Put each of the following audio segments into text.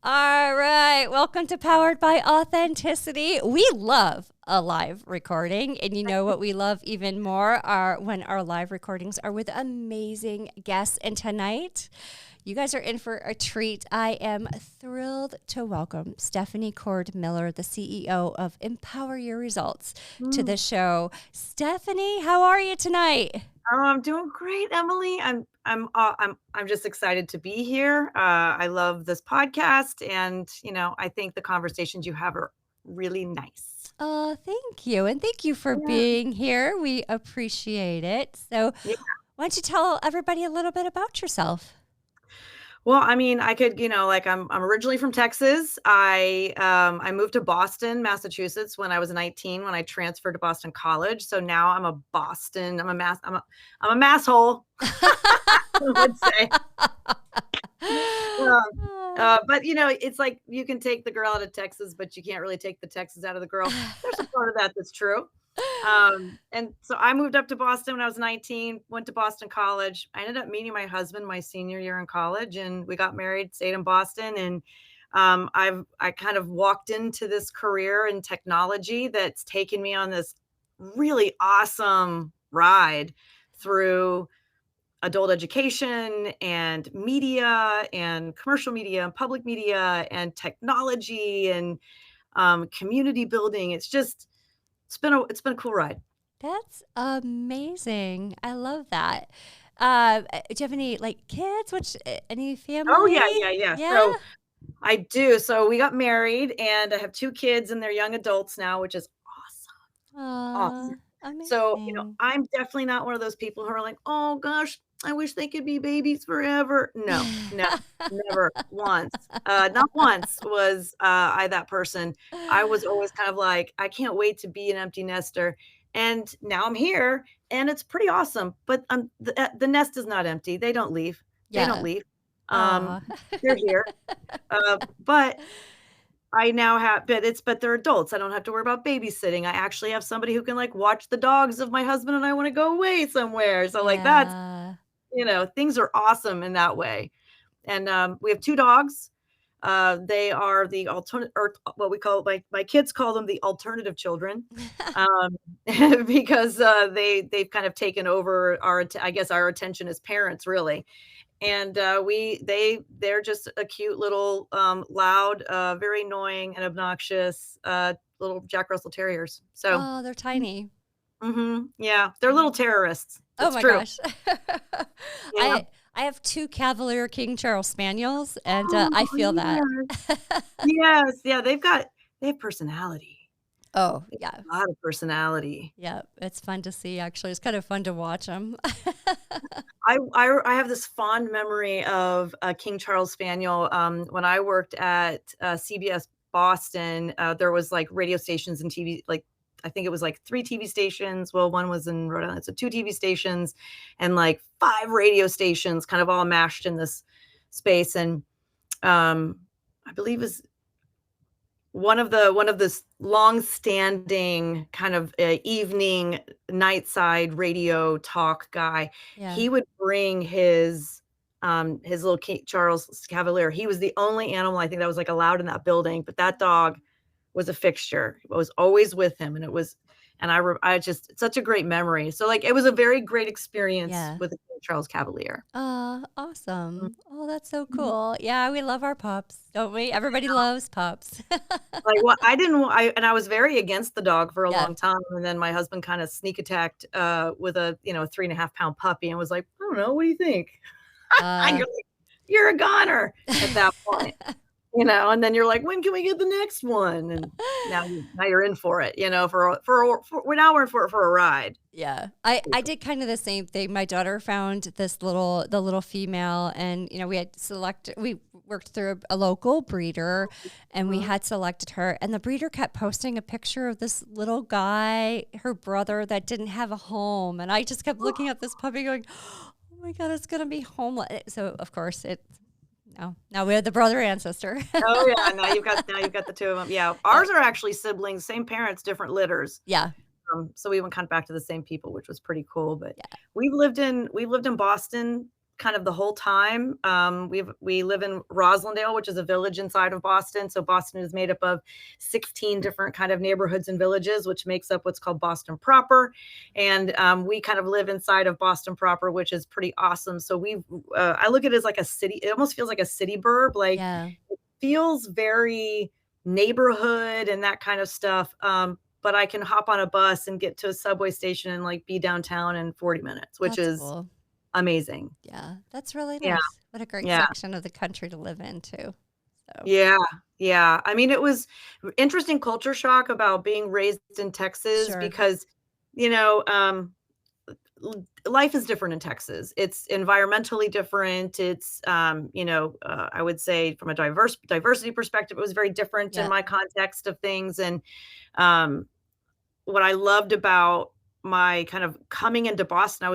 All right. Welcome to Powered by Authenticity. We love a live recording. And you know what we love even more are when our live recordings are with amazing guests. And tonight, you guys are in for a treat. I am thrilled to welcome Stephanie Cord Miller, the CEO of Empower Your Results, to the show. Stephanie, how are you tonight? Oh, I'm doing great, Emily. I'm just excited to be here. I love this podcast, and I think the conversations you have are really nice. Oh, thank you. And thank you for Yeah. being here. We appreciate it. So, Yeah. why don't you tell everybody a little bit about yourself? Well, I mean, I could, like I'm originally from Texas. I moved to Boston, Massachusetts when I was 19 when I transferred to Boston College. So now I'm a Boston. I'm a masshole, I would say. Um, but it's like you can take the girl out of Texas, but you can't really take the Texas out of the girl. There's a part of that that's true. And so I moved up to Boston when I was 19, went to Boston College. I ended up meeting my husband my senior year in college, and we got married, stayed in Boston. And I kind of walked into this career in technology that's taken me on this really awesome ride through adult education and media and commercial media and public media and technology and community building. It's been a cool ride. That's amazing. I love that. Do you have any kids? Any Oh family? yeah, yeah, yeah. Yeah. So I do. So we got married and I have two kids and they're young adults now, which is awesome. Aw, So, amazing. I'm definitely not one of those people who are like, "Oh gosh, I wish they could be babies forever." No, no, never once. Not once was I that person. I was always kind of like, I can't wait to be an empty nester. And now I'm here and it's pretty awesome. But the nest is not empty. They don't leave. They don't Yeah. leave. Um, Aw. they're here. But I now have but they're adults. I don't have to worry about babysitting. I actually have somebody who can, like, watch the dogs if my husband and I wanna go away somewhere. So, like, Yeah. things are awesome in that way. And, we have 2 dogs. They are the alternate or what we call my kids call them the alternative children, um, because, they've kind of taken over I guess our attention as parents, really. And, they're just a cute little, loud, very annoying and obnoxious, little Jack Russell Terriers. So Oh, they're tiny. yeah, they're little terrorists. Oh It's my true. gosh. Yeah. I have 2 Cavalier King Charles Spaniels, and, Oh, I feel that. yes. Yes, yeah, they have personality. Oh, They yeah. have a lot of personality. Yeah, it's fun to see, actually. It's kind of fun to watch them. I have this fond memory of a King Charles Spaniel, when I worked at, CBS Boston, there was, like, radio stations and TV like, I think it was, like, 3 TV stations, well, 1 was in Rhode Island, so 2 TV stations and, like, 5 radio stations kind of all mashed in this space, and, I believe is one of the long-standing kind of, evening nightside radio talk guy, Yeah. he would bring his little King Charles Cavalier. He was the only animal I think that was, like, allowed in that building, but that dog was a fixture. It was always with him, and it was and I just it's such a great memory. So, like, it was a very great experience Yeah. with the King Charles Cavalier. Awesome. Oh, that's so Mhm. cool. Yeah, we love our pups, don't we? Everybody loves pups. Like, what I didn't wa I was very against the dog for a Yeah. long time, and then my husband kinda sneak attacked, with a, 3.5 pound puppy and was like, "I don't know, what do you think?" And Uh, you're like, "You're a goner," at that point, and then you're like, "When can we get the next one?" And now you're in for it, we're now we're in for a ride. Yeah. I did kind of the same thing. My daughter found the little female, and we worked through a local breeder, and we Mhm. had selected her, and the breeder kept posting a picture of this little guy, her brother, that didn't have a home, and I just kept looking at this puppy going, "Oh my God, it's gonna be homeless." So of course it no. Now we have the brother and sister. Oh, yeah, now you've got the 2 of them. Yeah, Yep. ours are actually siblings, same parents, different litters. Yeah. So we went kind of back to the same people, which was pretty cool, but Yeah. we've lived in Boston kind of the whole time. We live in Roslindale, which is a village inside of Boston. So Boston is made up of 16 different kind of neighborhoods and villages, which makes up what's called Boston proper. And we kind of live inside of Boston proper, which is pretty awesome. So I look at it as like a city. It almost feels like a city burb. Like Yeah. it feels very neighborhood and that kind of stuff. But I can hop on a bus and get to a subway station and like be downtown in 40 minutes, which That's is cool. amazing. Yeah, that's really Yeah. nice. What a great Yeah. section of the country to live in too. So Yeah. Yeah. I mean, it was interesting culture shock about being raised in Texas sure. because, you know, life is different in Texas. It's environmentally different. It's, I would say from a diversity perspective, it was very different in Yeah. my context of things. And um, what I loved about my kind of coming into Boston, I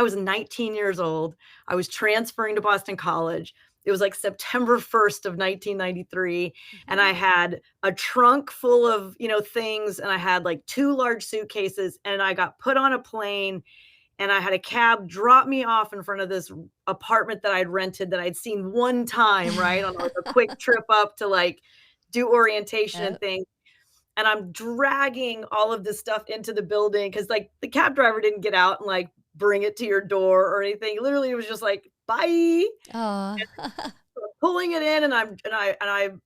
was 19 years old. I was transferring to Boston College. It was like September 1st of 1993. And I had a trunk full of, things. And I had like 2 large suitcases and I got put on a plane and I had a cab drop me off in front of this apartment that I'd rented that I'd seen one time, right? On like a quick trip up to like do orientation and Yep. things. And I'm dragging all of this stuff into the building because like the cab driver didn't get out and like bring it to your door or anything. Literally, it was just like, bye. Oh. Pulling it in, and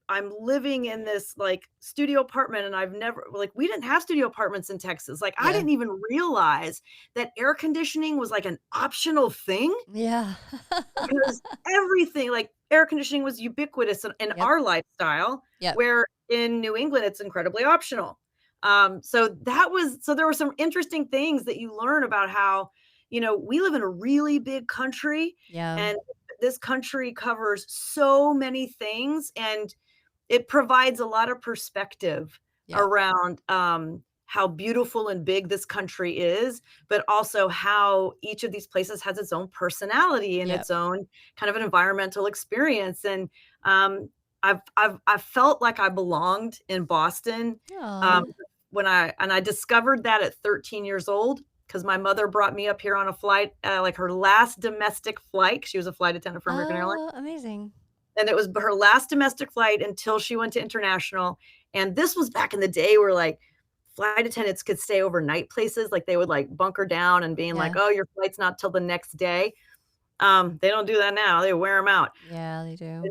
I'm living in this like studio apartment, and I've never like we didn't have studio apartments in Texas. Like I Yeah. didn't even realize that air conditioning was like an optional thing Yeah. because everything like air conditioning was ubiquitous in Yep. our lifestyle, Yep. where in New England it's incredibly optional. So there were some interesting things that you learn about how, we live in a really big country Yeah. and this country covers so many things and it provides a lot of perspective Yep. around how beautiful and big this country is, but also how each of these places has its own personality and Yep. its own kind of an environmental experience. And I've felt like I belonged in Boston Aw. when I discovered that at 13 years old because my mother brought me up here on a flight, like her last domestic flight. She was a flight attendant for American Airlines. Oh, amazing. And it was her last domestic flight until she went to international. And this was back in the day where like flight attendants could stay overnight places. Like they would like bunker down and being like, Yeah. oh, your flight's not till the next day. They don't do that now. They wear them out. Yeah, they do.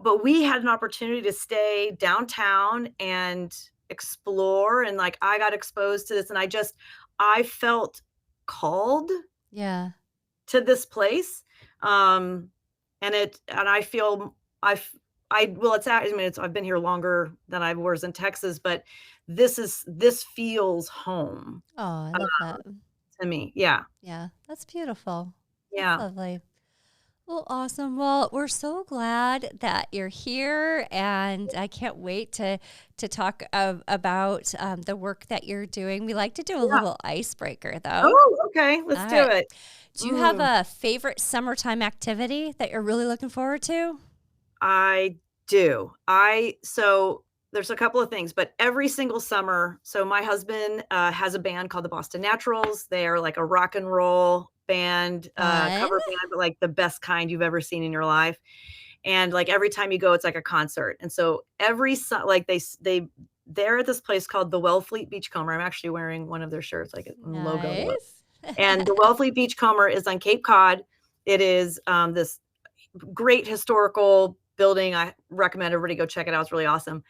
But we had an opportunity to stay downtown and explore. And like I got exposed to this and I felt called Yeah. to this place. And I feel I've been here longer than I was in Texas, but this feels home Oh, I love that. to me. Yeah. Yeah, that's beautiful. That's Yeah. lovely. Well, awesome. Well, we're so glad that you're here, and I can't wait to talk about the work that you're doing. We like to do a Yeah. little icebreaker, though. Oh, okay. Let's All do right. it. Do you have a favorite summertime activity that you're really looking forward to? I do. So there's a couple of things, but every single summer, so my husband has a band called the Boston Naturals. They are like a rock and roll band, Fun. cover band, but like the best kind you've ever seen in your life. And like every time you go, it's like a concert. And so they're at this place called the Wellfleet Beachcomber. I'm actually wearing one of their shirts, like a logo. Nice. And the Wellfleet Beachcomber is on Cape Cod. It is this great historical building. I recommend everybody go check it out. It's really awesome.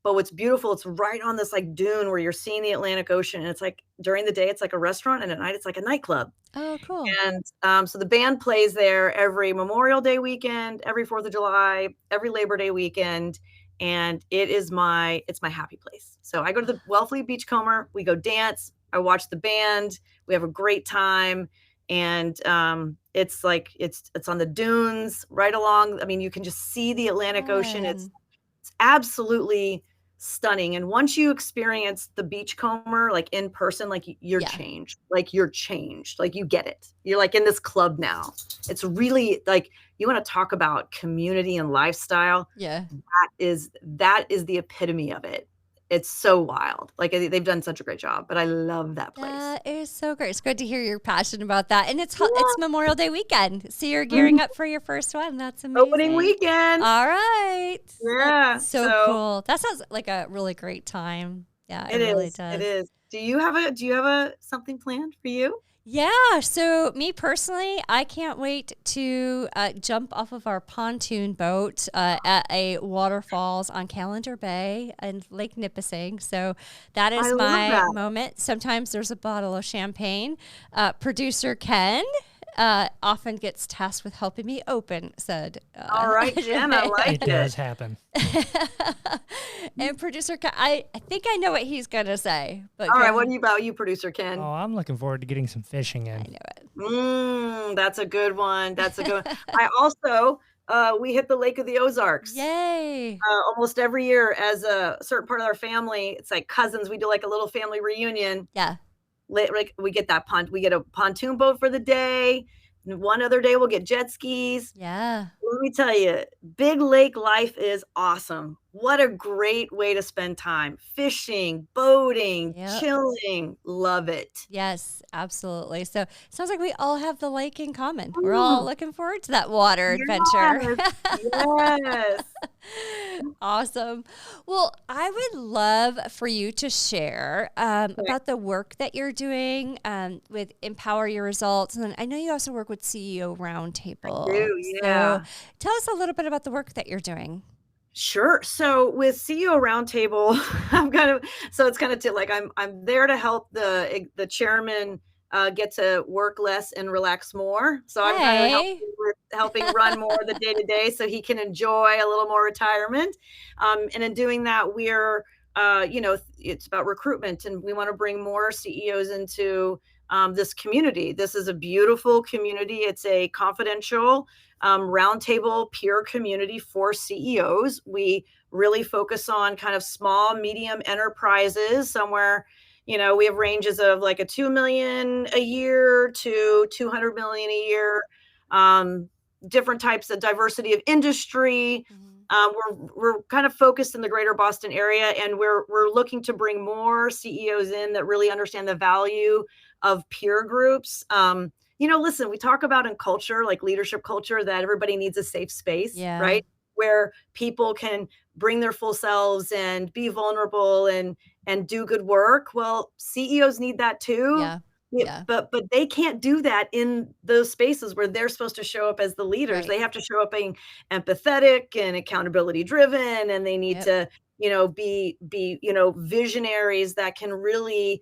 But what's beautiful, it's right on this like dune where you're seeing the Atlantic Ocean. And it's like during the day, it's like a restaurant, and at night, it's like a nightclub. Oh, cool. And so the band plays there every Memorial Day weekend, every 4th of July, every Labor Day weekend. And it's my happy place. So I go to the Wellfleet Beachcomber, we go dance, I watch the band, we have a great time. And it's like it's on the dunes right along. I mean, you can just see the Atlantic Ocean. It's absolutely stunning. And once you experience the Beachcomber like in person, like you're changed. Like you're changed. Like you get it. You're like in this club now. It's really like you want to talk about community and lifestyle. Yeah. That is the epitome of it. It's so wild. Like they've done such a great job, but I love that place. That is so great. It's good to hear you're passionate about that. And it's Yeah. Memorial Day weekend. So you're Mhm. gearing up for your first one. That's Opening amazing. weekend. All right. That's Yeah. so So cool. That sounds like a really great time. Yeah, it it really is. It does. is. Do you have a something planned for you? Yeah. So, me personally, I can't wait to jump off of our pontoon boat at a waterfalls on Calendar Bay and Lake Nipissing. So, that I is love my that. moment. Sometimes there's a bottle of champagne. Producer Ken often gets tasked with helping me open said All right, Ken, I like It it. does happen. and producer Ken, I think I know what he's going to say, but All go right, what ahead. about you, producer Oh, Ken? I'm looking forward to getting some fishing I in. know it. That's a good one. That's a good one. I also we hit the Lake of the Ozarks. Yay. Almost every year as a certain part of our family, it's like cousins, we do like a little family reunion. Yeah. Like we get a pontoon boat for the day. And one other day we'll get jet skis. Yeah. Let me tell you, big lake life is awesome. What a great way to spend time. Fishing, boating, Yep. chilling. Love it. Yes, absolutely. So sounds like we all have the lake in common. We're all Mm, looking forward to that water adventure. yes. Yes. Awesome. Well, I would love for you to share Okay. about the work that you're doing with Empower Your Results. And I know you also work with CEO I Roundtable. do. So Yeah. tell us a little bit about the work that you're doing. Sure. So with CEO Roundtable, I'm kind of so it's kind of like I'm there to help the chairman get to work less and relax more. So I'm kind of Hey. helping run more of the day to day so he can enjoy a little more retirement. And in doing that, we're it's about recruitment, and we want to bring more CEOs into this community. This is a beautiful community. It's a confidential roundtable peer community for CEOs. We really focus on kind of small, medium enterprises, somewhere, we have ranges of like a 2 million a year to 200 million a year, different types of diversity of industry. Mhm. We're kind of focused in the greater Boston area, and we're looking to bring more CEOs in that really understand the value of peer groups. Listen, we talk about in culture, like leadership culture, that everybody needs a safe space, Yeah. right? Where people can bring their full selves and be vulnerable and do good work. Well, CEOs need that too. Yeah. Yeah, Yeah. but they can't do that in those spaces where they're supposed to show up as the leaders. Right. They have to show up being empathetic and accountability driven, and they need Yep. to, be visionaries that can really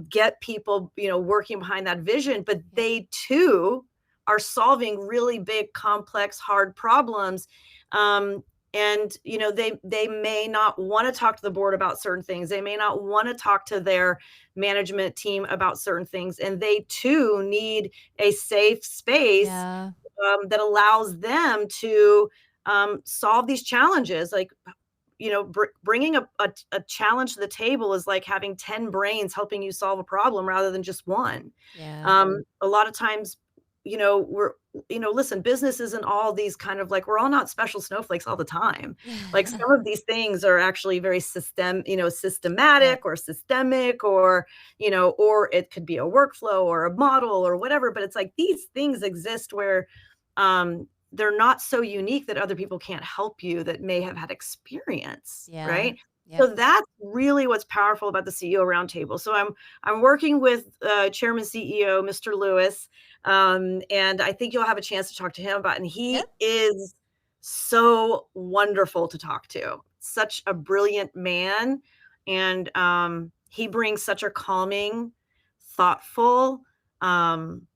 get people, working behind that vision. But Yep. they too are solving really big, complex, hard problems. Um, and they may not want to talk to the board about certain things. They may not want to talk to their management team about certain things, and they too need a safe space Yeah. that allows them to solve these challenges. Like, bringing a challenge to the table is like having 10 brains helping you solve a problem rather than just one. Yeah. A lot of times, listen, business isn't all these kind of like, we're all not special snowflakes all the time. Like some of these things are actually very Yep. systematic or systemic, or it could be a workflow or a model or whatever. But it's like these things exist where they're not so unique that other people can't help you that may have had experience, Yeah. right? Yep. So that's really what's powerful about the CEO roundtable. So I'm working with Chairman CEO Mr. Lewis, and I think you'll have a chance to talk to him about. And he Yep. is so wonderful to talk to. Such a brilliant man, and he brings such a calming, thoughtful, um,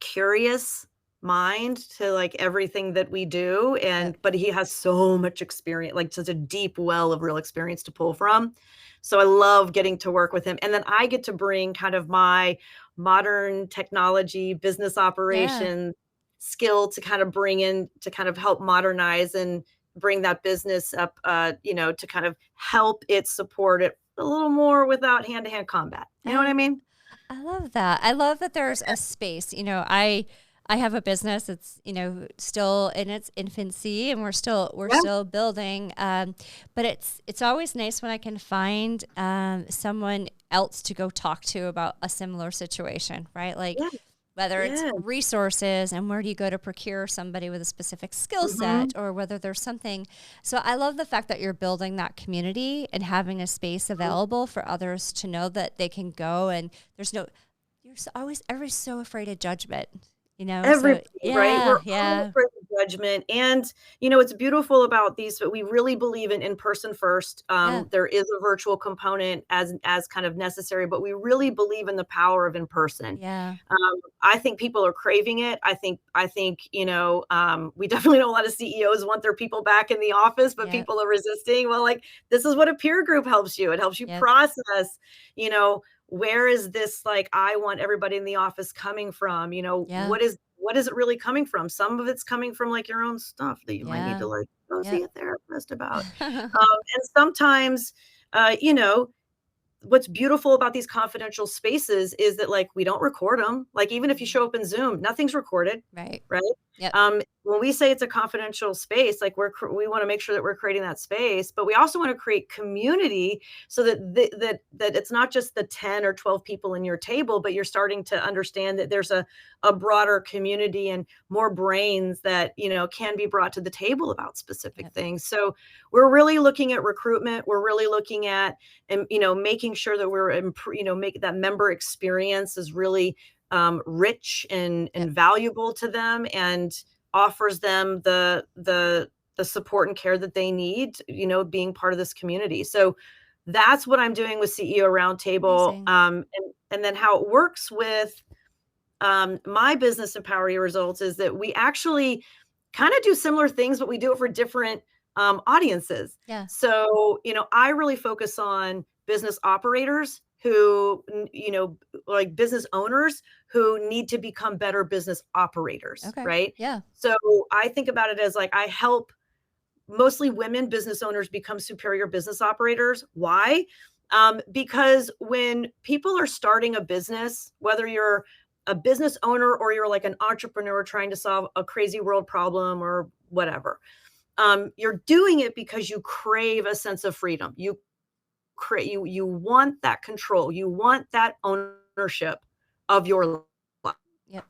curious mind to like everything that we do. Yep. But he has so much experience, like such a deep well of real experience to pull from. So I love getting to work with him, and then I get to bring kind of my modern technology business Yeah. operation skill to kind of bring in to kind of help modernize and bring that business up, to kind of help it support it a little more without hand-to-hand combat. You know what I I mean? I love that. I love that there's a space. I have a business. It's, still in its infancy, and we're still building. But it's always nice when I can find someone else to go talk to about a similar situation, right? Like whether it's resources and where do you go to procure somebody with a specific skill set, or whether there's something. So I love the fact that you're building that community and having a space available for others to know that they can go, and everybody's so afraid of judgment. Everybody, right? We're all Yeah. afraid of judgment. And, it's beautiful about these, but we really believe in person first. There is a virtual component as kind of necessary, but we really believe in the power of in person. Yeah. I think people are craving it. I think, we definitely know a lot of CEOs want their people back in the office, but people are resisting. Well, like, this is what a peer group helps you. It helps you process, where is this, like, I want everybody in the office coming from, what is it really coming from? Some of it's coming from like your own stuff that you might need to like go see a therapist about. And sometimes, what's beautiful about these confidential spaces is that, like, we don't record them. Like, even if you show up in Zoom, nothing's recorded. Right. Yep. When we say it's a confidential space, like, we want to make sure that we're creating that space, but we also want to create community so that it's not just the 10 or 12 people in your table, but you're starting to understand that there's a broader community and more brains that, can be brought to the table about specific things. So we're really looking at recruitment. We're really looking at, and, making sure that we're, make that member experience is really rich and valuable to them, and offers them the support and care that they need, being part of this community. So that's what I'm doing with CEO Roundtable. And then how it works with my business, Empower Your Results, is that we actually kind of do similar things, but we do it for different audiences. Yeah. So, I really focus on business operators who, like business owners who need to become better business operators. Okay. Right. Yeah. So I think about it as, like, I help mostly women business owners become superior business operators. Why? Because when people are starting a business, whether you're a business owner or you're like an entrepreneur trying to solve a crazy world problem or whatever, you're doing it because you crave a sense of freedom. You want that control. You want that ownership of your life. Yep.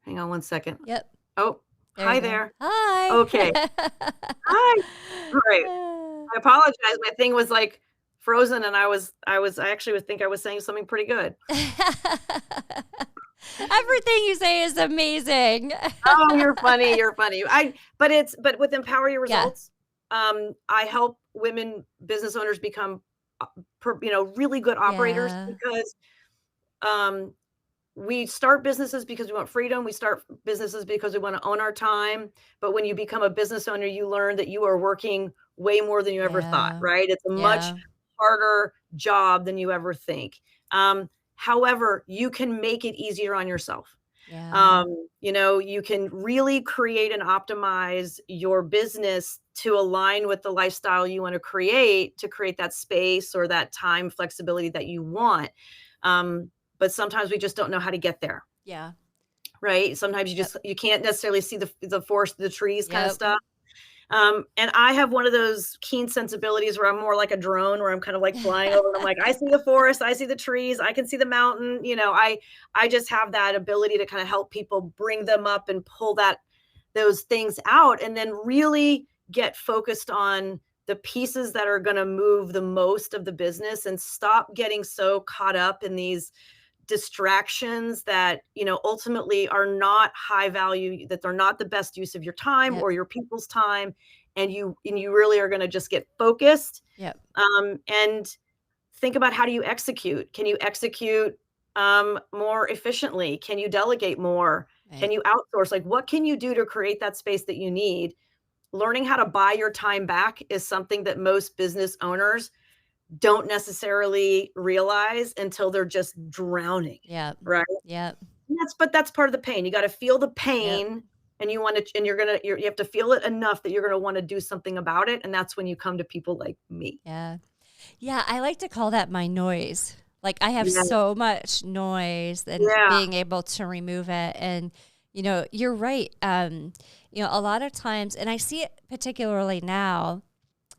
Hang on one second. Yep. Oh, hi there. Hi. Okay. Hi. All right. I apologize. My thing was like frozen, and I actually would think I was saying something pretty good. Everything you say is amazing. Oh, you're funny. You're funny. But with Empower Your Results, I help women business owners become, really good operators, because we start businesses because we want freedom. We start businesses because we want to own our time. But when you become a business owner, you learn that you are working way more than you ever thought, right? It's a much harder job than you ever think. However, you can make it easier on yourself. You can really create and optimize your business to align with the lifestyle you want to create that space or that time flexibility that you want. But sometimes we just don't know how to get there. Yeah. Right. Sometimes you can't necessarily see the forest, the trees kind of stuff. And I have one of those keen sensibilities where I'm more like a drone, where I'm kind of like flying over and I'm like, I see the forest, I see the trees, I can see the mountain. I just have that ability to kind of help people bring them up and pull those things out, and then really get focused on the pieces that are going to move the most of the business, and stop getting so caught up in these distractions that, ultimately are not high value, that they're not the best use of your time or your people's time. And you really are going to just get focused. And think about, how do you execute? Can you execute more efficiently? Can you delegate more? Right. Can you outsource? Like, what can you do to create that space that you need? Learning how to buy your time back is something that most business owners don't necessarily realize until they're just drowning. Yeah. Right. Yeah. But that's part of the pain. You got to feel the Yep. pain, and you have to feel it enough that you're going to want to do something about it. And that's when you come to people like me. Yeah. Yeah, I like to call that my noise. Like I have Yeah. so much noise and Yeah. being able to remove it. And, you're right. A lot of times, and I see it particularly now,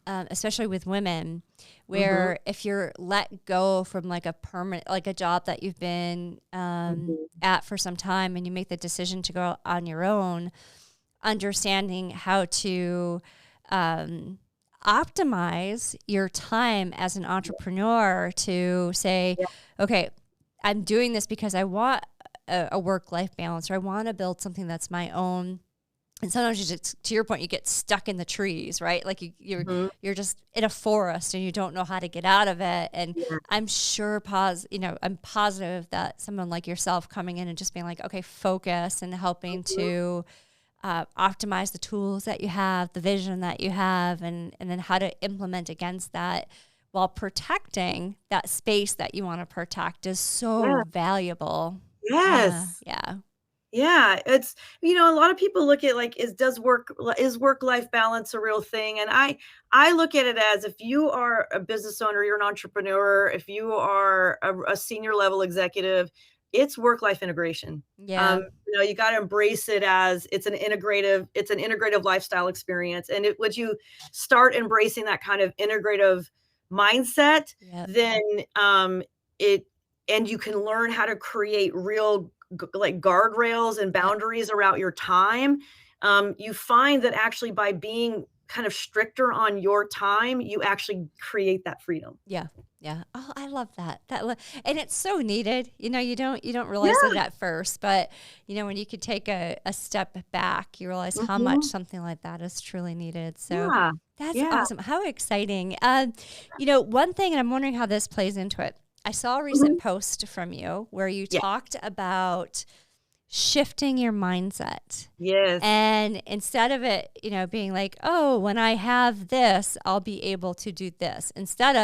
especially with women, where if you're let go from like a permanent, like a job that you've been at for some time and you make the decision to go on your own, understanding how to optimize your time as an entrepreneur to say, okay, I'm doing this because I want a work-life balance, or I want to build something that's my own. And sometimes you just, to your point, you get stuck in the trees, right? Like you're just in a forest and you don't know how to get out of it. And I'm sure, I'm positive that someone like yourself coming in and just being like, okay, focus, and helping to optimize the tools that you have, the vision that you have, and then how to implement against that while protecting that space that you want to protect is so valuable. Yes. Yeah. Yeah, it's a lot of people look at like is work-life balance a real thing? And I look at it as, if you are a business owner, you're an entrepreneur, if you are a senior level executive, it's work-life integration. Yeah. You got to embrace it as it's an integrative lifestyle experience. And once you start embracing that kind of integrative mindset, then you can learn how to create real like guardrails and boundaries around your time. You find that actually by being kind of stricter on your time, you actually create that freedom. Yeah. Yeah. Oh, I love that. And it's so needed. You don't realize it at first, but when you could take a step back, you realize how much something like that is truly needed. So that's awesome. How exciting. One thing, and I'm wondering how this plays into it. I saw a recent post from you where you talked about shifting your mindset. Yes. And instead of it, being like, oh, when I have this, I'll be able to do this. Instead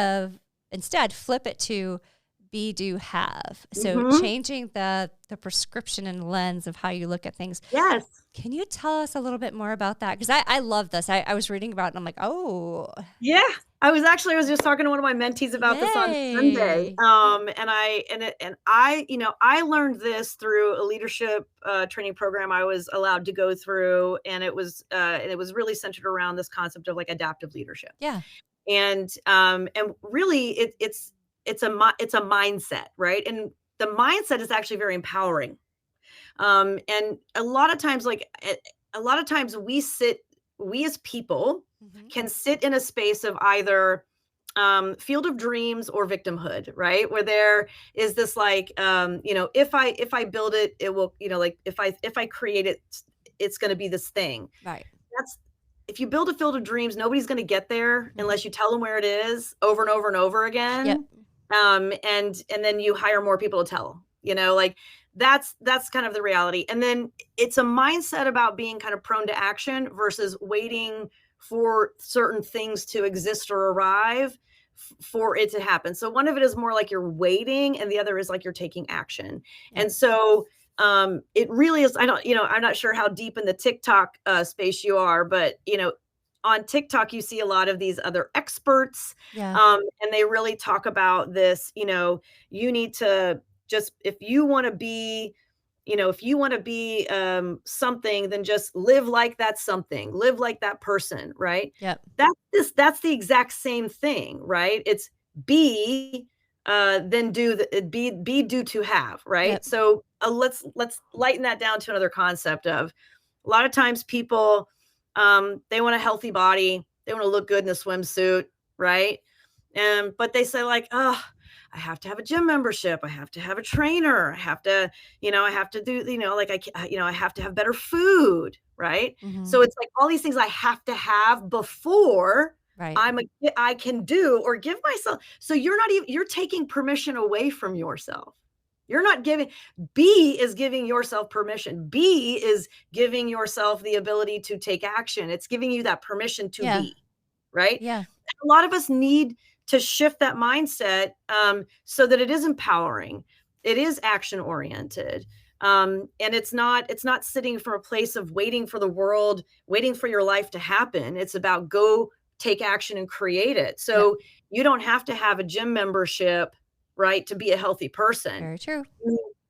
flip it to be, do, have. So changing the prescription and lens of how you look at things. Yes. Can you tell us a little bit more about that? Because I love this. I was reading about it and I'm like, oh. Yeah. I was just talking to one of my mentees about this on Sunday. I learned this through a leadership training program I was allowed to go through. And it was really centered around this concept of like adaptive leadership. Yeah. And really it's a mindset, right? And the mindset is actually very empowering. And a lot of times we as people can sit in a space of either field of dreams or victimhood, right? Where there is this like, if I build it, it will, like if I create it, it's going to be this thing. Right. If you build a field of dreams, nobody's going to get there unless you tell them where it is over and over and over again. Yep. And then you hire more people to tell, like that's kind of the reality. And then it's a mindset about being kind of prone to action versus waiting for certain things to exist or arrive for it to happen. So one of it is more like you're waiting, and the other is like you're taking action. Yeah. And so it really is, I'm not sure how deep in the TikTok space you are, but on TikTok, you see a lot of these other experts, and they really talk about this, you need to just, if you want to be something, then just live like that something, live like that person, right? Yep. That's the exact same thing, right? It's be, then do, be, do, to have, right? Yep. So let's lighten that down to another concept of, a lot of times people, they want a healthy body, they want to look good in a swimsuit, right? But they say like, oh, I have to have a gym membership, I have to have a trainer, I have to do, I have to have better food, right? So it's like all these things I have to have before I can do or give myself. So you're taking permission away from yourself. You're not giving. B is giving yourself permission. B is giving yourself the ability to take action. It's giving you that permission to be, right? Yeah. A lot of us need to shift that mindset so that it is empowering. It is action oriented. And it's not sitting from a place of waiting for the world, waiting for your life to happen. It's about go take action and create it. So you don't have to have a gym membership, right, to be a healthy person. Very true.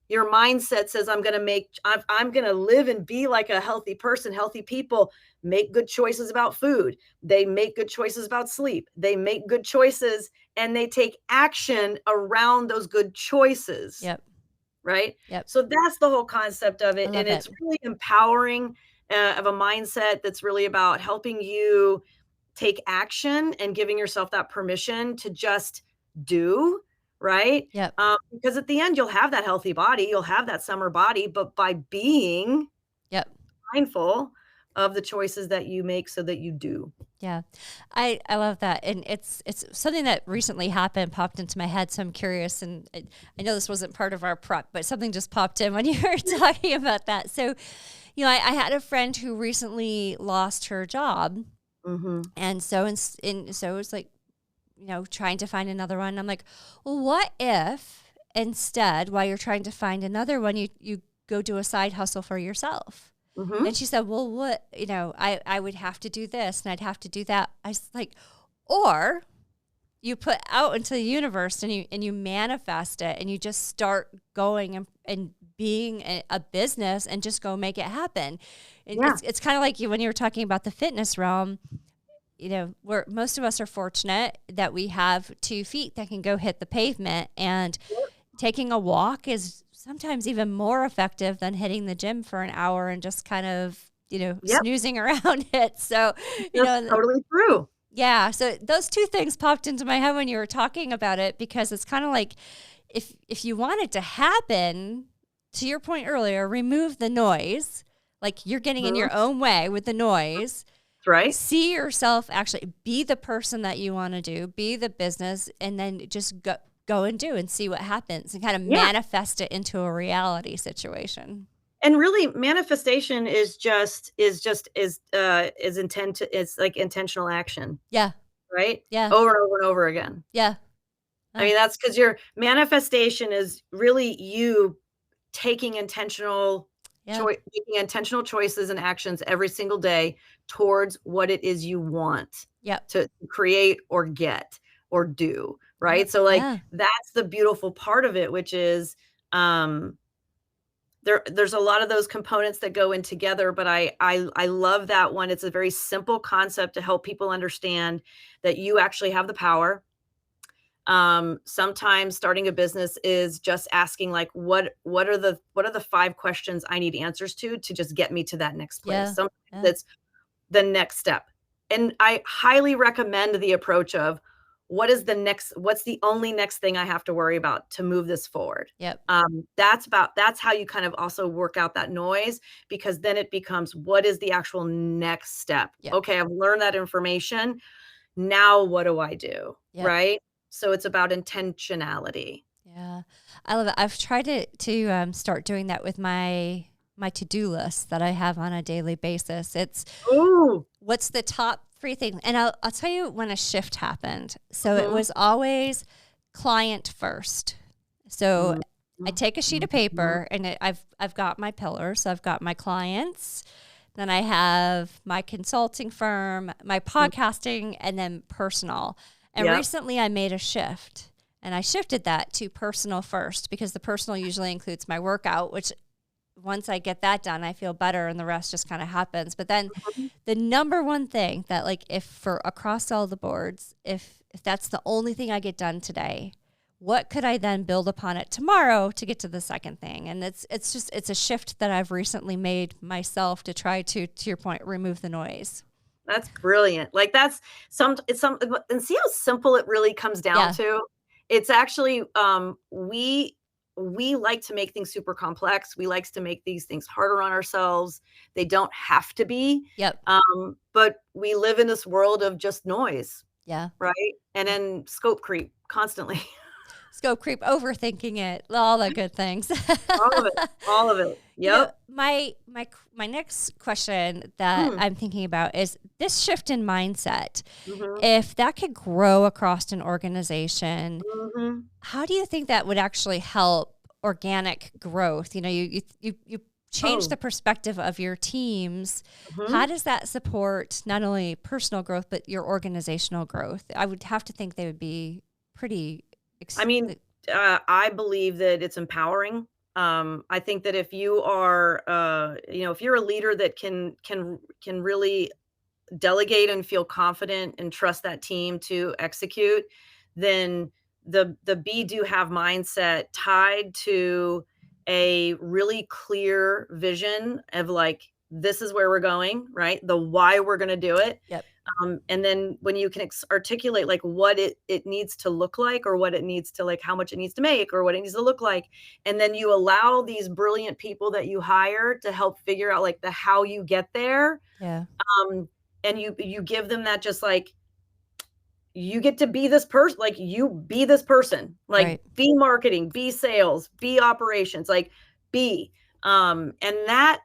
Your mindset says, I'm going to live and be like a healthy person. Healthy people make good choices about food. They make good choices about sleep. They make good choices and they take action around those good choices. Yep. Right. Yep. So that's the whole concept of it. And it's it. really empowering of a mindset that's really about helping you take action and giving yourself that permission to just do. Right. Yep. Because at the end, you'll have that healthy body, you'll have that summer body, but by being mindful of the choices that you make so that you do. Yeah, I love that. And it's something that recently happened, popped into my head. So I'm curious. And I know this wasn't part of our prep, but something just popped in when you were talking about that. So, I had a friend who recently lost her job. Mm-hmm. And so, so it's like, trying to find another one. I'm like, well, what if instead, while you're trying to find another one, you go do a side hustle for yourself? Mm-hmm. And she said, well, what, I would have to do this and I'd have to do that. I was like, or you put out into the universe and you manifest it and you just start going and being a business and just go make it happen. It's kind of like when you were talking about the fitness realm. Where most of us are fortunate that we have 2 feet that can go hit the pavement, and taking a walk is sometimes even more effective than hitting the gym for an hour and just kind of, snoozing around it. So, That's totally true. Yeah. So those 2 things popped into my head when you were talking about it, because it's kind of like if you want it to happen, to your point earlier, remove the noise. Like you're getting in your own way with the noise. Right. See yourself actually be the person that you want to do, be the business, and then just go and do and see what happens and kind of manifest it into a reality situation. And really manifestation is like intentional action. Yeah. Right. Yeah. Over and over and over again. Yeah. I mean, that's because your manifestation is really you taking intentional making intentional choices and actions every single day towards what it is you want to create or get or do. Right. So that's the beautiful part of it, which is there's a lot of those components that go in together, but I love that one. It's a very simple concept to help people understand that you actually have the power. Sometimes starting a business is just asking like, what are the 5 questions I need answers to just get me to that next place. Sometimes it's the next step. And I highly recommend the approach of what's the only next thing I have to worry about to move this forward. Yep. That's how you kind of also work out that noise, because then it becomes, what is the actual next step? Yep. Okay. I've learned that information. Now what do I do? Yep. Right. So it's about intentionality. Yeah. I love it. I've tried to start doing that with my to-do list that I have on a daily basis. It's what's the top 3 things. And I'll tell you when a shift happened. So it was always client first. So I take a sheet of paper and I've got my pillars. So I've got my clients, then I have my consulting firm, my podcasting, and then personal. And recently I made a shift, and I shifted that to personal first, because the personal usually includes my workout, which once I get that done, I feel better and the rest just kind of happens. But then the number one thing that, like, if for across all the boards, if that's the only thing I get done today, what could I then build upon it tomorrow to get to the second thing? And it's a shift that I've recently made myself to try to your point, remove the noise. That's brilliant. Like and see how simple it really comes down to. It's actually, we like to make things super complex. We like to make these things harder on ourselves. They don't have to be. Yep. But we live in this world of just noise. Yeah. Right. And then scope creep constantly. Scope creep, overthinking it, all the good things. All of it. Yep. My next question that I'm thinking about is this shift in mindset. If that could grow across an organization, how do you think that would actually help organic growth. You know, you change the perspective of your teams. How does that support not only personal growth, but your organizational growth? I would have to think they would be pretty. I believe that it's empowering. I think that if you are, if you're a leader that can really delegate and feel confident and trust that team to execute, then the be do have mindset tied to a really clear vision of like, this is where we're going, right? The why we're going to do it. Yep. And then when you can articulate like what it needs to look like, or what it needs to, like how much it needs to make, or what it needs to look like. And then you allow these brilliant people that you hire to help figure out like the how you get there. Yeah. And you give them that, just like, you get to be this person, like you be this person, like be marketing, be sales, be operations, like be, and that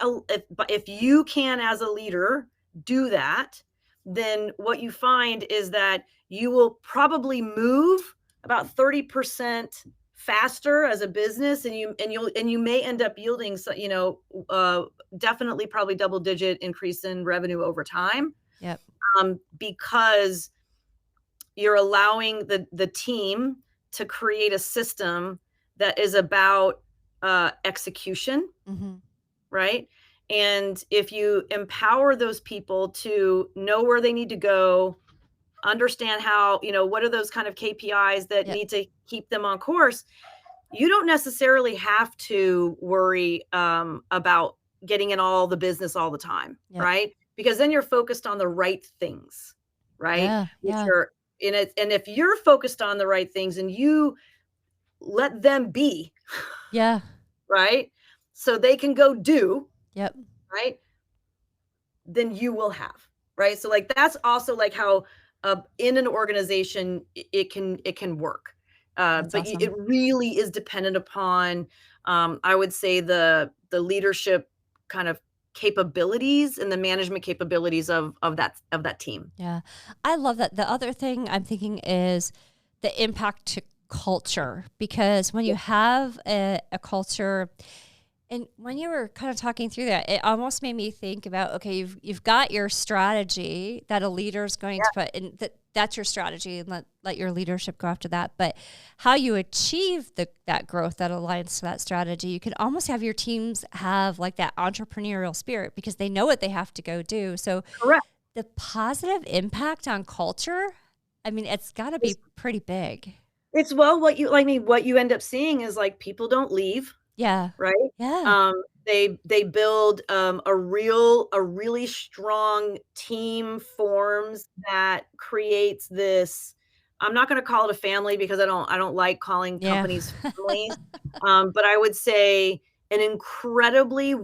if you can, as a leader, do that, then what you find is that you will probably move about 30% faster as a business, and you may end up yielding, definitely probably double-digit increase in revenue over time. Yep. Because you're allowing the team to create a system that is about execution, right? And if you empower those people to know where they need to go, understand how, what are those kind of KPIs that need to keep them on course, you don't necessarily have to worry about getting in all the business all the time, right? Because then you're focused on the right things, right? Yeah. And if you're focused on the right things and you let them be, right? So they can go do, right? Then you will have, right? So like, that's also like how in an organization, it can work. But awesome. It really is dependent upon, I would say the leadership kind of capabilities and the management capabilities of that team. Yeah. I love that. The other thing I'm thinking is the impact to culture, because when you have a culture, and when you were kind of talking through that, it almost made me think about, okay, you've got your strategy that a leader is going to put in, that's your strategy, and let your leadership go after that. But how you achieve that growth that aligns to that strategy, you can almost have your teams have like that entrepreneurial spirit, because they know what they have to go do. So the positive impact on culture, I mean, it's got to be pretty big. It's what you end up seeing is like, people don't leave. Yeah. Right. Yeah. They build a really strong team forms that creates this. I'm not going to call it a family, because I don't like calling companies families. But I would say an incredibly a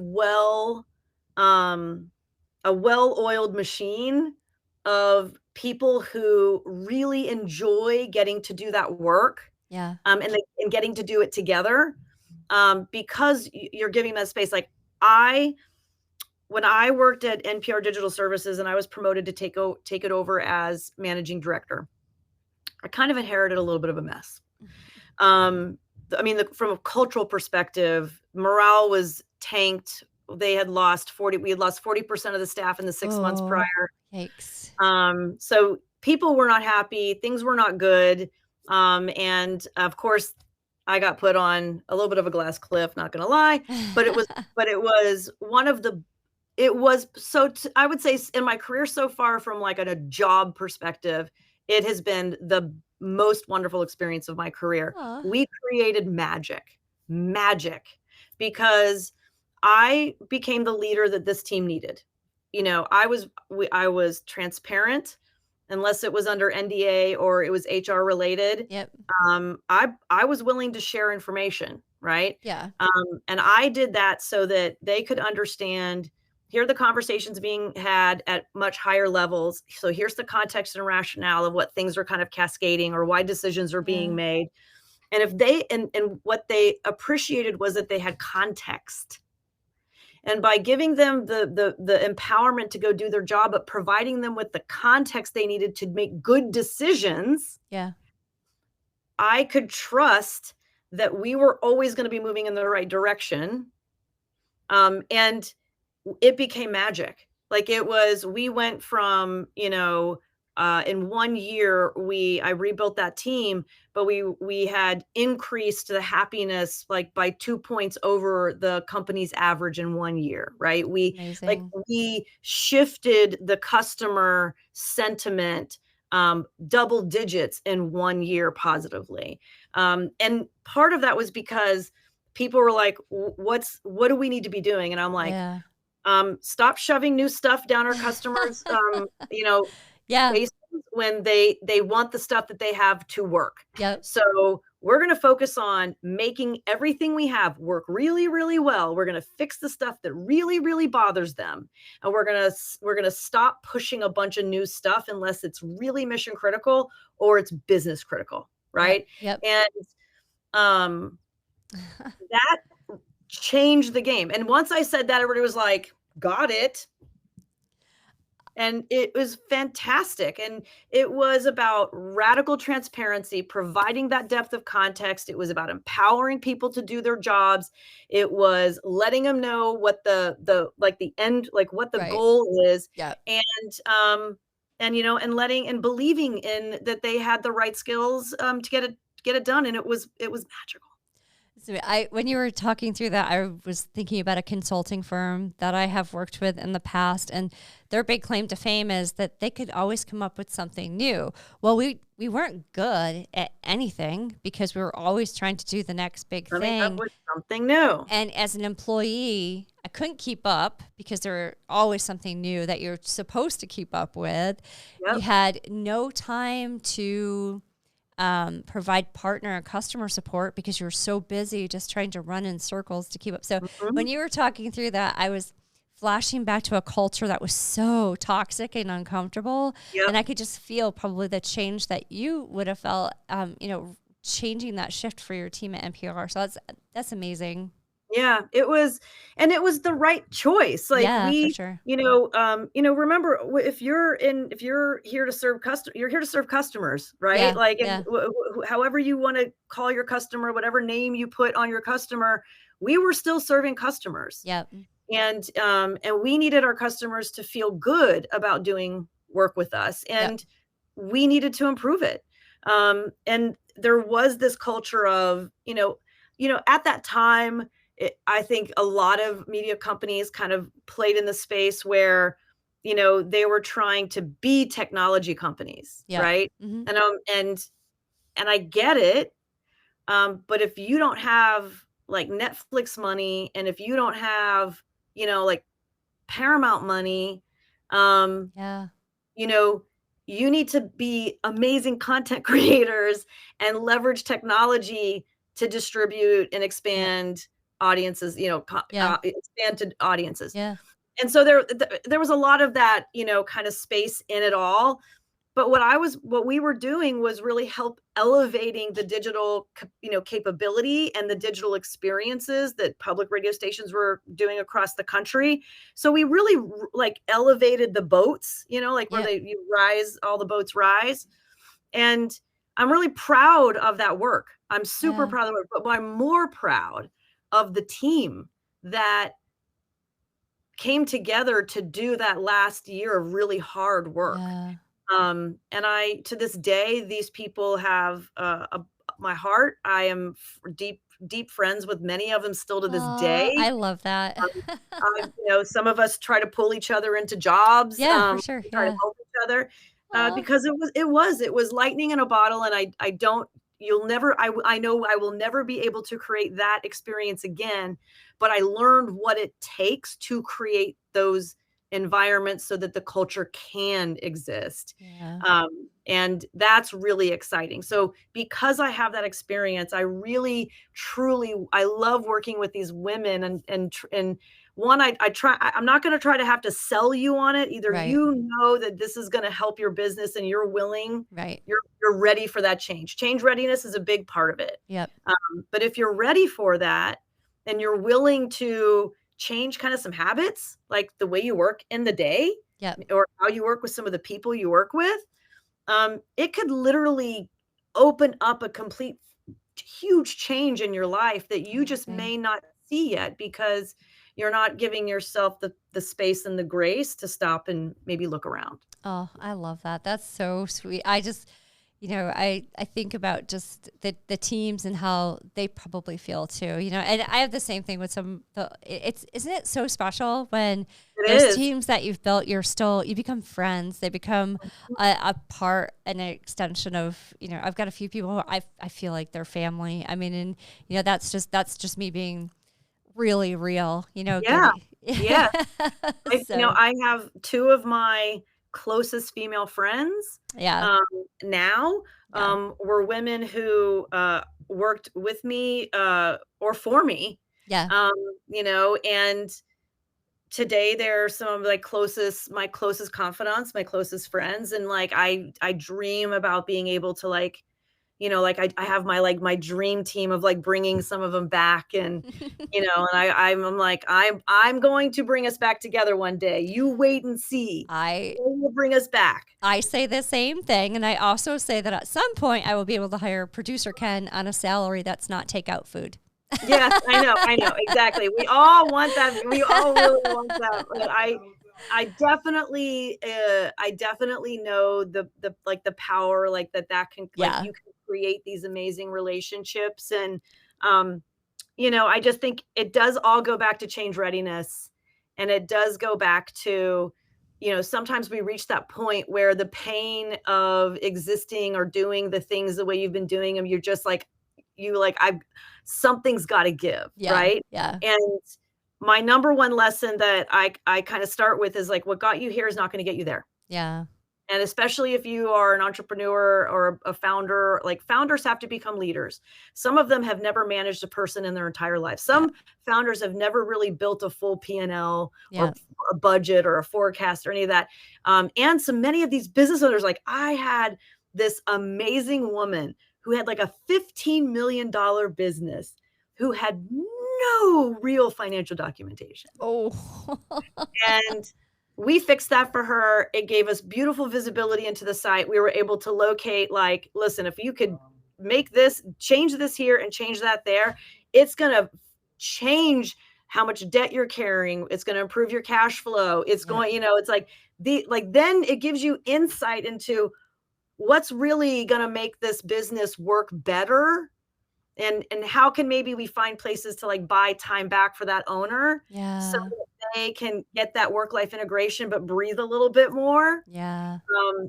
well-oiled machine of people who really enjoy getting to do that work. Yeah. And getting to do it together. Because you're giving that space. Like when I worked at NPR Digital Services and I was promoted to take it over as managing director, I kind of inherited a little bit of a mess. From a cultural perspective, morale was tanked. We had lost 40% of the staff in the 6 months prior. Yikes. So people were not happy. Things were not good. And of course, I got put on a little bit of a glass cliff, not going to lie, but it was I would say in my career so far, from like a job perspective, it has been the most wonderful experience of my career. Aww. We created magic, because I became the leader that this team needed. I was transparent. Unless it was under NDA or it was HR related. Yep. I was willing to share information, right? Yeah. And I did that so that they could understand, here are the conversations being had at much higher levels. So here's the context and rationale of what things are kind of cascading, or why decisions are being made. And if they, and what they appreciated was that they had context. And by giving them the empowerment to go do their job, but providing them with the context they needed to make good decisions, I could trust that we were always going to be moving in the right direction. And it became magic. Like we went from, in 1 year, I rebuilt that team, but we had increased the happiness like by 2 points over the company's average in 1 year, right? Amazing. We shifted the customer sentiment double digits in 1 year positively. And part of that was because people were like, what do we need to be doing? And I'm like, Yeah. stop shoving new stuff down our customers, Yeah. faces when they want the stuff that they have to work. Yep. So we're going to focus on making everything we have work really, really well. We're going to fix the stuff that really, really bothers them. And we're going to stop pushing a bunch of new stuff unless it's really mission critical or it's business critical. Right. Yep. And, that changed the game. And once I said that, everybody was like, got it. And it was fantastic. And it was about radical transparency, providing that depth of context. It was about empowering people to do their jobs. It was letting them know what the end, like what the Right. goal is. Yep. And letting and believing in that they had the right skills to get it done. And it was magical. So when you were talking through that, I was thinking about a consulting firm that I have worked with in the past, and their big claim to fame is that they could always come up with something new. Well, we weren't good at anything because we were always trying to do the next big Coming up thing. with something new. And as an employee, I couldn't keep up because there were always something new that you're supposed to keep up with. Yep. You had no time to provide partner and customer support because you're so busy just trying to run in circles to keep up. So when you were talking through that, I was flashing back to a culture that was so toxic and uncomfortable. Yep. And I could just feel probably the change that you would have felt, changing that shift for your team at NPR. So that's amazing. Yeah, it was the right choice. Like Yeah, for sure. Remember if you're here to serve you're here to serve customers, right? Yeah, Like, yeah. however you want to call your customer, whatever name you put on your customer, we were still serving customers. Yep. And we needed our customers to feel good about doing work with us, and we needed to improve it. And there was this culture of, at that time, I think a lot of media companies kind of played in the space where, they were trying to be technology companies, right? Mm-hmm. And I get it. But if you don't have like Netflix money, and if you don't have, like Paramount money, you need to be amazing content creators and leverage technology to distribute and expand audiences, expand to audiences. Yeah. And so there was a lot of that, kind of space in it all. But what we were doing was really help elevating the digital, capability and the digital experiences that public radio stations were doing across the country. So we really like elevated the boats, where you rise, all the boats rise. And I'm really proud of that work. I'm super proud of it, but I'm more proud of the team that came together to do that last year of really hard work. Yeah. And to this day, these people have my heart. I am deep friends with many of them still to this day. I love that. Some of us try to pull each other into jobs. Yeah, for sure. Try to help each other because it was lightning in a bottle. And I know I will never be able to create that experience again, but I learned what it takes to create those environments so that the culture can exist. Yeah. And that's really exciting. So because I have that experience, I really, truly, I love working with these women and one, I'm not going to try to have to sell you on it. Either you know that this is going to help your business and you're willing, you're ready for that change. Change readiness is a big part of it. Yep. But if you're ready for that and you're willing to change kind of some habits, like the way you work in the day, or how you work with some of the people you work with, it could literally open up a complete huge change in your life that you just Amazing. may not see yet because you're not giving yourself the space and the grace to stop and maybe look around. Oh, I love that. That's so sweet. I just, I think about just the teams and how they probably feel too, and I have the same thing with isn't it so special when It those is. teams that you've built, you become friends, they become a part, an extension of, I've got a few people who I feel like they're family. I mean, and, that's just me being really real, Yeah. getting, Yeah. so I have two of my closest female friends yeah, um, now yeah, were women who worked with me or for me, yeah, um, and today they're some of my closest confidants, my closest friends, and like I dream about being able to I have my dream team of like bringing some of them back and and I'm like I'm going to bring us back together one day. You wait and see. I They will bring us back. I say the same thing, and I also say that at some point I will be able to hire producer Ken on a salary that's not takeout food. Yes, I know, exactly. We all want that. We all really want that. But I definitely know the like the power like that can like Yeah, you can create these amazing relationships and um I just think it does all go back to change readiness and it does go back to sometimes we reach that point where the pain of existing or doing the things the way you've been doing them you're just like I something's got to give, yeah, right? yeah, And my number one lesson that I kind of start with is like what got you here is not going to get you there. yeah, And especially if you are an entrepreneur or a founder, like founders have to become leaders. Some of them have never managed a person in their entire life. yeah, Some founders have never really built a full P&L yeah, or a budget or a forecast or any of that. And so many of these business owners, like I had this amazing woman who had like a $15 million business who had no real financial documentation. oh, And we fixed that for her. It gave us beautiful visibility into the site. We were able to locate, like, listen, if you could make this, change this here and change that there, it's going to change how much debt you're carrying. It's going to improve your cash flow. It's yeah, going, it's like then it gives you insight into what's really going to make this business work better and how can maybe we find places to like buy time back for that owner so yeah, that they can get that work life integration but breathe a little bit more. yeah,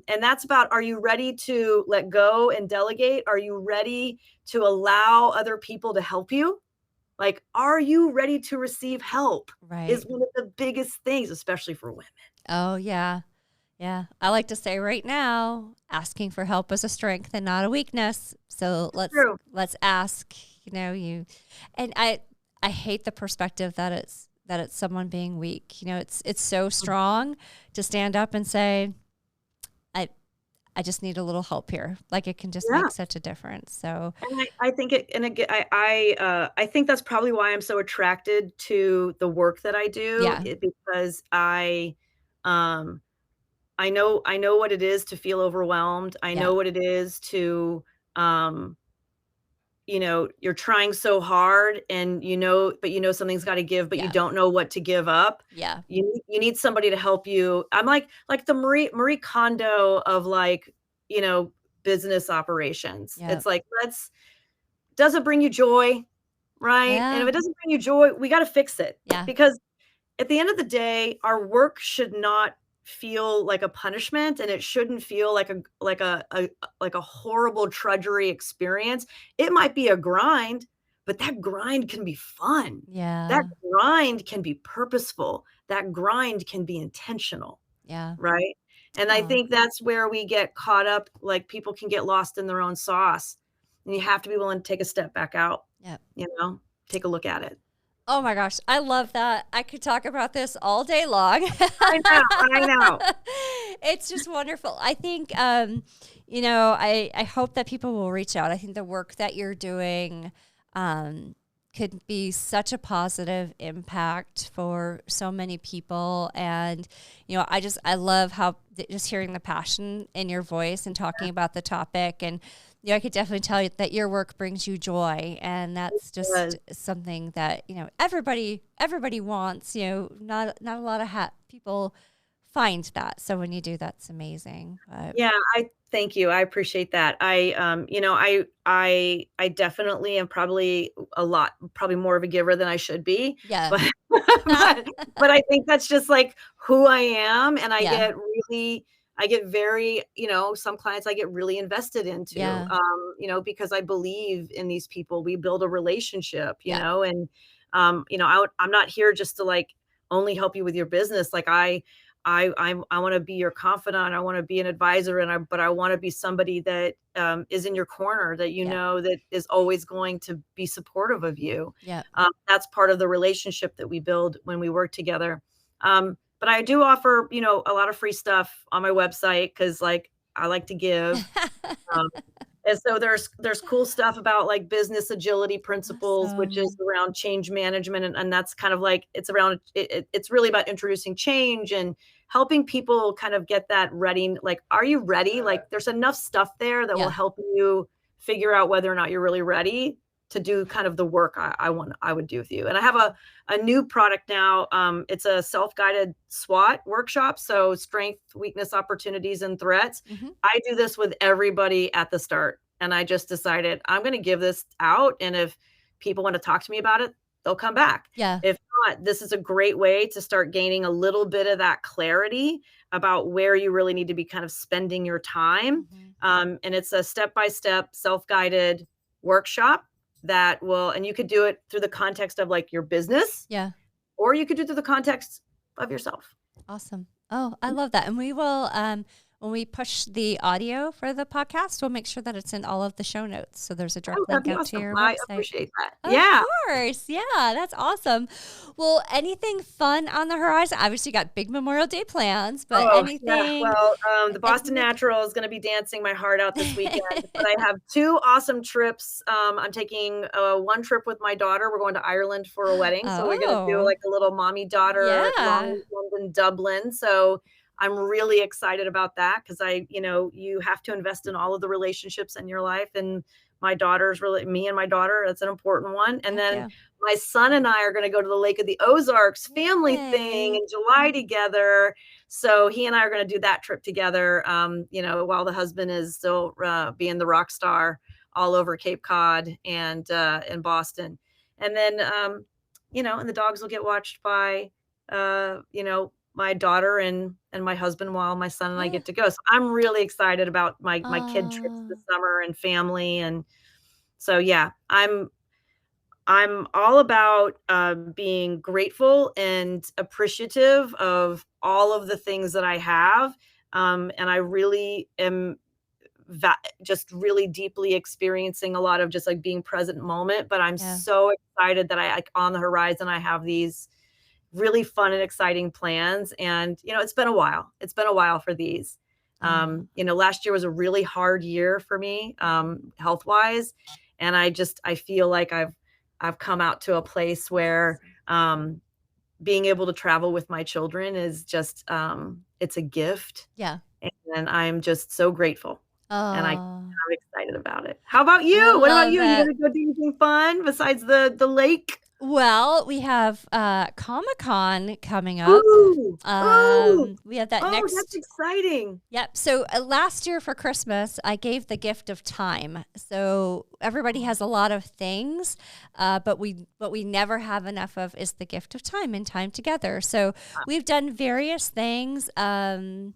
And that's about, are you ready to let go and delegate? Are you ready to allow other people to help you? Like, are you ready to receive help right. is one of the biggest things, especially for women. Oh, yeah. Yeah. I like to say right now, asking for help is a strength and not a weakness. So True. let's ask, and I hate the perspective that it's someone being weak. It's so strong to stand up and say, I just need a little help here. Like it can just Yeah. make such a difference. So And I think it, and again, I think that's probably why I'm so attracted to the work that I do, yeah, because um, I know what it is to feel overwhelmed. I yeah, know what it is to, um, you're trying so hard, and but something's got to give, but you yeah, don't know what to give up. yeah, You need somebody to help you. I'm like the Marie Kondo of like business operations. yeah, It's like does it bring you joy? Right? And if yeah, it doesn't bring you joy, we gotta fix it. yeah, Because at the end of the day, our work should not feel like a punishment, and it shouldn't feel like a horrible drudgery experience. It might be a grind, but that grind can be fun. That yeah, grind can be purposeful. That grind can be intentional. yeah. Right? And I Oh, think that's where we get caught up, like, people can get lost in their own sauce, and you have to be willing to take a step back out, yeah. take a look at it. Oh my gosh, I love that. I could talk about this all day long. I know. It's just wonderful. I think, I hope that people will reach out. I think the work that you're doing, could be such a positive impact for so many people. And, I love how just hearing the passion in your voice and talking about the topic. And, I could definitely tell you that your work brings you joy. And that's just something that, everybody wants, not a lot of people find that. So when you do, that's amazing. Yeah, I thank you. I appreciate that. I definitely am probably more of a giver than I should be. Yeah. But but I think that's just like who I am. And I get very, some clients I get really invested into, because I believe in these people. We build a relationship, you know, and, I'm not here just to like only help you with your business. Like I want to be your confidant. I want to be an advisor, but I want to be somebody that is in your corner, that that is always going to be supportive of you. Yeah, that's part of the relationship that we build when we work together. But I do offer, a lot of free stuff on my website because, like, I like to give. And so there's cool stuff about like business agility principles, which is around change management. And that's kind of like, it's around, it's really about introducing change and helping people kind of get that ready. Like, are you ready? Like there's enough stuff there that will help you figure out whether or not you're really ready to do kind of the work I would do with you. And I have a new product now. It's a self-guided SWOT workshop. So strength, weakness, opportunities, and threats. Mm-hmm. I do this with everybody at the start. And I just decided I'm going to give this out. And if people want to talk to me about it, they'll come back. Yeah. If not, this is a great way to start gaining a little bit of that clarity about where you really need to be kind of spending your time. Mm-hmm. And it's a step-by-step self-guided workshop that will, and you could do it through the context of like your business. Yeah. Or you could do it through the context of yourself. Awesome. Oh, I love that. And we will, when we push the audio for the podcast, we'll make sure that it's in all of the show notes. So there's a direct link out to your website. I appreciate that. Of course. Yeah, that's awesome. Well, anything fun on the horizon? Obviously, you got big Memorial Day plans, but anything? Yeah. Well, the Boston Natural is going to be dancing my heart out this weekend. But I have 2 awesome trips. I'm taking one trip with my daughter. We're going to Ireland for a wedding. So we're going to do like a little mommy-daughter long weekend in Dublin. So I'm really excited about that because you have to invest in all of the relationships in your life. And my daughter's really, me and my daughter, that's an important one. And then my son and I are going to go to the Lake of the Ozarks family thing in July together. So he and I are going to do that trip together, while the husband is still being the rock star all over Cape Cod and in Boston. And then, and the dogs will get watched by, my daughter and my husband while my son and I get to go. So I'm really excited about my kid trips this summer and family. And so, I'm all about being grateful and appreciative of all of the things that I have. And I really am just really deeply experiencing a lot of just like being present moment. But I'm so excited that on the horizon, I have these really fun and exciting plans. And, it's been a while. It's been a while for these. Last year was a really hard year for me, health-wise. And I feel like I've come out to a place where, being able to travel with my children is just, it's a gift. Yeah. And I'm just so grateful. And I'm excited about it. How about you? What about you? You gonna go do anything fun besides the lake? Well, we have Comic-Con coming up. We have that next. That's exciting. Yep. So last year for Christmas, I gave the gift of time. So everybody has a lot of what we never have enough of is the gift of time and time together. So we've done various things. Ken,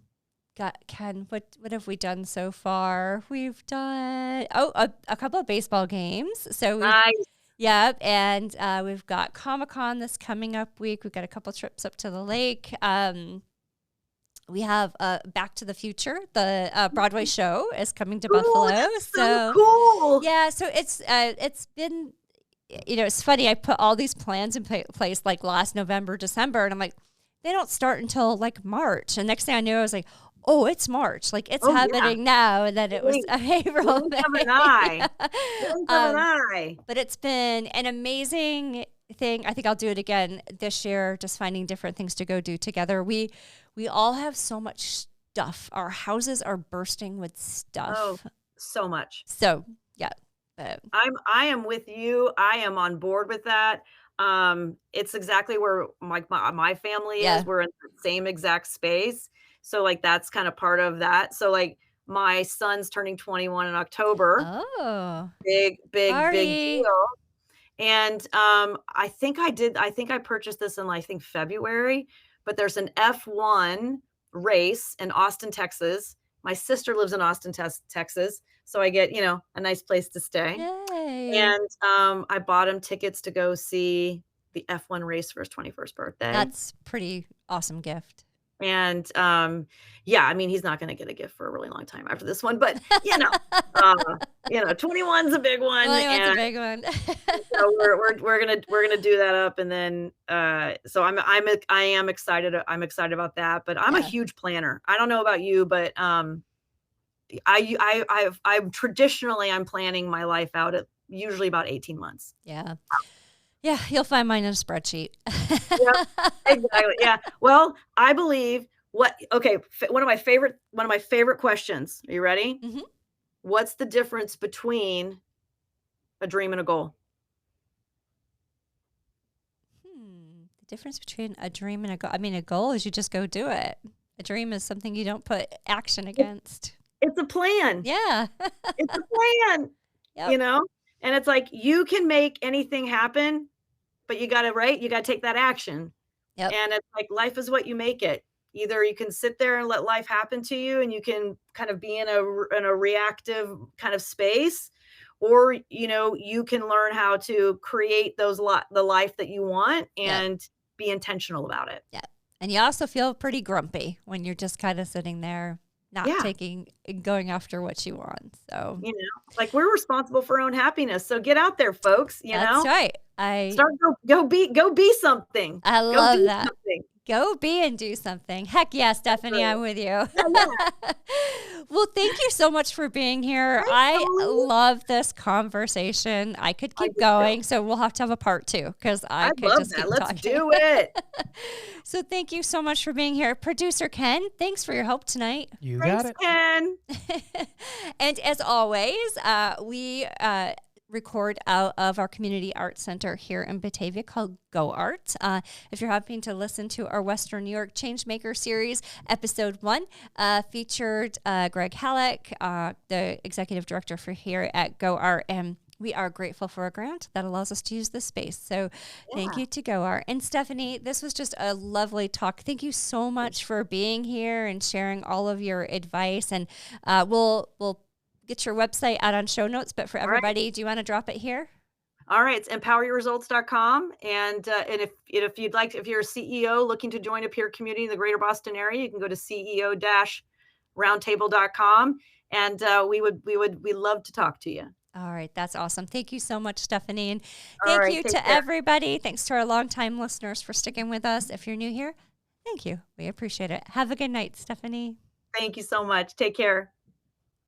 what have we done so far? We've done a couple of baseball games. So nice. Yep, and we've got Comic-Con this coming up week. We've got a couple trips up to the lake. We have Back to the Future, the Broadway show is coming to Buffalo. That's so cool. Yeah, so it's been, it's funny. I put all these plans in place like last November, December, and I'm like, they don't start until like March. And next thing I knew, I was like, Oh, it's March. Like it's Oh, yeah. happening now, and then it was April. Blink of an eye. Blink of an eye. But it's been an amazing thing. I think I'll do it again this year, just finding different things to go do together. We all have so much stuff. Our houses are bursting with stuff. Oh, so much. So yeah. I am with you. I am on board with that. It's exactly where my family is. We're in the same exact space. So like that's kind of part of that. So like my son's turning 21 in October. Oh. Big Party. deal. And I think I purchased this in I think February, but there's an F1 race in Austin, Texas. My sister lives in Austin, Texas, so I get, a nice place to stay. Yay. And I bought him tickets to go see the F1 race for his 21st birthday. That's pretty awesome gift. And yeah, I mean, he's not going to get a gift for a really long time after this one, but 21's a big one. 21's a big one. So we're gonna do that up, and then so I am excited. I'm excited about that. But I'm a huge planner. I don't know about you, but I'm traditionally I'm planning my life out at usually about 18 months. Yeah. Yeah, you'll find mine in a spreadsheet. Yep, exactly. Yeah. Well, I believe one of my favorite questions. Are you ready? Mm-hmm. What's the difference between a dream and a goal? The difference between a dream and a goal. I mean, a goal is you just go do it. A dream is something you don't put action against. It's a plan. Yeah. It's a plan. Yep. And it's like you can make anything happen, but you got to take that action. Yep. And it's like life is what you make it. Either you can sit there and let life happen to you and you can kind of be in a reactive kind of space, or you can learn how to create the life that you want and be intentional about it. Yeah. And you also feel pretty grumpy when you're just kind of sitting there not going after what you want. So like we're responsible for our own happiness. So get out there, folks. That's right. Go be something. I love that. Something. Go be and do something. Heck yeah, Stephanie, I'm with you. Yeah. Well, thank you so much for being here. I love this conversation. I could keep going, so we'll have to have a part 2 because I could love just that. keep Let's talking. do it. So thank you so much for being here. Producer Ken, thanks for your help tonight. Thanks, Ken. And as always, we record out of our community arts center here in Batavia called Go Art. If you're hoping to listen to our Western New York Changemaker series, episode 1 featured Greg Halleck, the executive director for here at Go Art, and we are grateful for a grant that allows us to use this space. So thank you to Go Art. And Stephanie, this was just a lovely talk. Thank you so much for being here and sharing all of your advice. And we'll get your website out on show notes, but for everybody, do you want to drop it here? All right, it's empoweryourresults.com. And if you'd like, if you're a CEO looking to join a peer community in the greater Boston area, you can go to ceo-roundtable.com. And we'd love to talk to you. All right. That's awesome. Thank you so much, Stephanie. And thank you to everybody. Thanks to our longtime listeners for sticking with us. If you're new here, thank you. We appreciate it. Have a good night, Stephanie. Thank you so much. Take care.